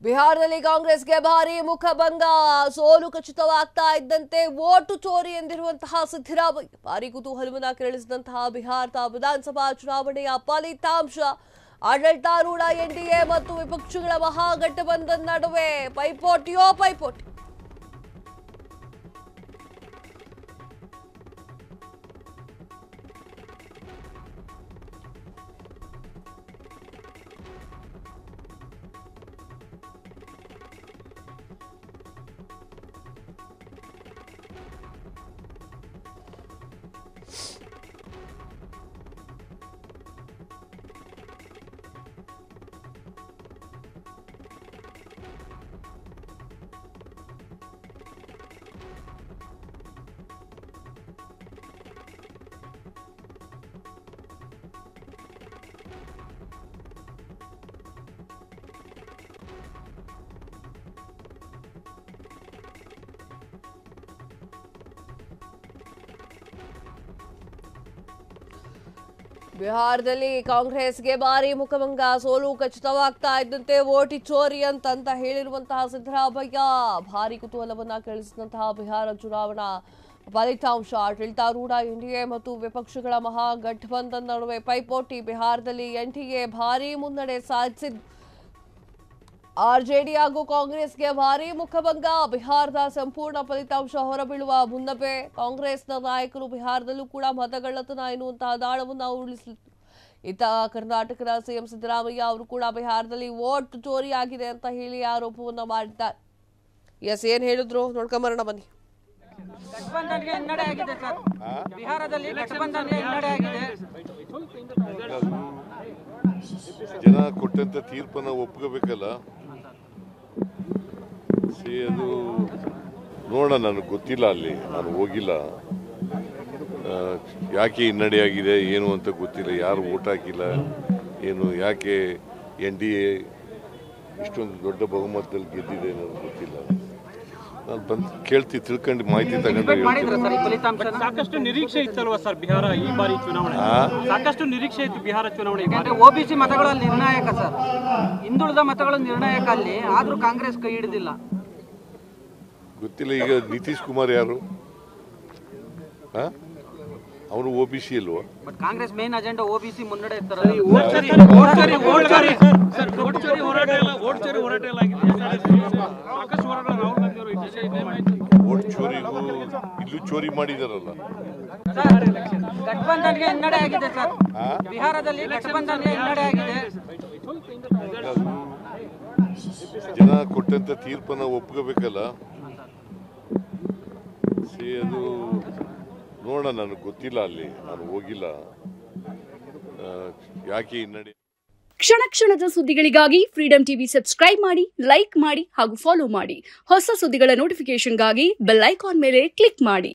ಬಿಹಾರದಲ್ಲಿ ಕಾಂಗ್ರೆಸ್ಗೆ ಭಾರಿ ಮುಖಭಂಗ, ಸೋಲು ಖಚಿತವಾಗ್ತಾ ಇದ್ದಂತೆ ವೋಟು ಚೋರಿ ಎಂದಿರುವಂತಹ ಸಿದ್ದರಾಮಯ್ಯ ಭಾರಿ ಕುತೂಹಲವನ್ನ ಕೆರಳಿಸಿದಂತಹ ಬಿಹಾರದ ವಿಧಾನಸಭಾ ಚುನಾವಣೆಯ ಫಲಿತಾಂಶ. ಆಡಳಿತಾರೂಢ ಎನ್ಡಿಎ ಮತ್ತು ವಿಪಕ್ಷಗಳ ಮಹಾಗಠಬಂಧನ್ ನಡುವೆ ಪೈಪೋಟಿಯೋ ಪೈಪೋಟಿ. ಬಿಹಾರದಲ್ಲಿ ಕಾಂಗ್ರೆಸ್ಗೆ ಭಾರಿ ಮುಖಭಂಗ, ಸೋಲು ಖಚಿತವಾಗ್ತಾ ಇದ್ದಂತೆ ವೋಟ್ ಚೋರಿ ಅಂತ ಹೇಳಿರುವಂತಹ ಸಿದ್ದರಾಮಯ್ಯ ಭಾರಿ ಕುತೂಹಲವನ್ನ ಕೆರಳಿಸಿದಂತಹ ಬಿಹಾರ ಚುನಾವಣಾ ಫಲಿತಾಂಶ. ಆಡಳಿತಾರೂಢ ಎನ್ಡಿಎ ಮತ್ತು ವಿಪಕ್ಷಗಳ ಮಹಾಗಠಬಂಧನ್ ನಡುವೆ ಪೈಪೋಟಿ. ಬಿಹಾರದಲ್ಲಿ ಎನ್ಡಿಎ ಭಾರಿ ಮುನ್ನಡೆ ಸಾಧಿಸಿದ್ದು, ಆರ್ಜೆಡಿ ಹಾಗೂ ಕಾಂಗ್ರೆಸ್ಗೆ ಭಾರಿ ಮುಖಭಂಗ. ಬಿಹಾರದ ಸಂಪೂರ್ಣ ಫಲಿತಾಂಶ ಹೊರಬೀಳುವ ಮುನ್ನವೇ ಕಾಂಗ್ರೆಸ್ನ ನಾಯಕರು ಬಿಹಾರದಲ್ಲೂ ಕೂಡ ಮತಗಳ್ಳತನ ಎನ್ನುವಂತಹ ದಾಳವನ್ನು ಉರುಳಿಸಿದರು. ಇತ್ತ ಕರ್ನಾಟಕದ ಸಿಎಂ ಸಿದ್ದರಾಮಯ್ಯ ಅವರು ಕೂಡ ಬಿಹಾರದಲ್ಲಿ ವೋಟ್ ಚೋರಿಯಾಗಿದೆ ಅಂತ ಹೇಳಿ ಆರೋಪವನ್ನ ಮಾಡಿದ್ದಾರೆ. ಏನ್ ಹೇಳಿದ್ರು ನೋಡ್ಕೊಂಬರೋಣ ಬನ್ನಿ. ಜನ ಕೊಟ್ಟಂತ ತೀರ್ಪನ್ನ ಒಪ್ಕೋಬೇಕಲ್ಲ. ಅದು ನೋಡೋಣ, ನನಗೆ ಗೊತ್ತಿಲ್ಲ, ಅಲ್ಲಿ ನಾನು ಹೋಗಿಲ್ಲ. ಯಾಕೆ ಹಿನ್ನಡೆಯಾಗಿದೆ ಏನು ಅಂತ ಗೊತ್ತಿಲ್ಲ. ಯಾರು ವೋಟ್ ಹಾಕಿಲ್ಲ ಏನು, ಯಾಕೆ NDA ಇಷ್ಟೊಂದು ದೊಡ್ಡ ಬಹುಮತದಲ್ಲಿ ಗೆದ್ದಿದೆ ನನಗೆ ಗೊತ್ತಿಲ್ಲ. ನಾನು ಬಂದು ಕೇಳ್ತಿ ತಿಳ್ಕೊಂಡು ಮಾಹಿತಿ ತಗೊಂಡು. ಸಾಕಷ್ಟು ನಿರೀಕ್ಷೆ ಇತ್ತಲ್ವಾ ಸರ್ ಬಿಹಾರ ಈ ಬಾರಿ ಚುನಾವಣೆ? ಸಾಕಷ್ಟು ನಿರೀಕ್ಷೆ ಇತ್ತು ಬಿಹಾರ ಚುನಾವಣೆ. OBC ಮತಗಳು ನಿರ್ಣಾಯಕ ಸರ್, ಹಿಂದುಳಿದ ಮತಗಳು ನಿರ್ಣಾಯಕ ಅಲ್ಲಿ, ಆದ್ರೂ ಕಾಂಗ್ರೆಸ್ ಕೈ ಹಿಡಿದಿಲ್ಲ. ಗೊತ್ತಿಲ್ಲ. ಈಗ ನಿತೀಶ್ ಕುಮಾರ್ ಯಾರು? ಅವರು OBC ಅಲ್ವಾ? But Congress main agenda OBC ಮುನ್ನಡೆ ಇರ್ತಾರೆ. ವೋಟ್ ಚೋರಿಗೂ ಇಲ್ಲೂ ಚೋರಿ ಮಾಡಿದಾರಲ್ಲ. ಗಠಬಂಧನ್ಗೆ ಹಿನ್ನಡೆ ಆಗಿದೆ ಸರ್, ಬಿಹಾರದಲ್ಲಿ ಗಠಬಂಧನ್ಗೆ ಹಿನ್ನಡೆ ಆಗಿದೆ. ಜನ ಕೊಟ್ಟಂತ ತೀರ್ಪನ್ನ ಒಪ್ಕೋಬೇಕಲ್ಲ. ಅದು ನೋಡೋಣ, ನನಗೆ ಗೊತ್ತಿಲ್ಲ, ಅಲ್ಲಿ ನಾನು ಹೋಗಿಲ್ಲ. ಯಾಕೆ ಹಿನ್ನಡೆ. ಕ್ಷಣ ಕ್ಷಣದ ಸುದ್ದಿಗಳಿಗಾಗಿ ಫ್ರೀಡಂ ಟಿವಿ ಸಬ್ಸ್ಕ್ರೈಬ್ ಮಾಡಿ, ಲೈಕ್ ಮಾಡಿ ಹಾಗೂ ಫಾಲೋ ಮಾಡಿ. ಹೊಸ ಸುದ್ದಿಗಳ ನೋಟಿಫಿಕೇಶನ್ಗಾಗಿ ಬೆಲ್ ಐಕಾನ್ ಮೇಲೆ ಕ್ಲಿಕ್ ಮಾಡಿ.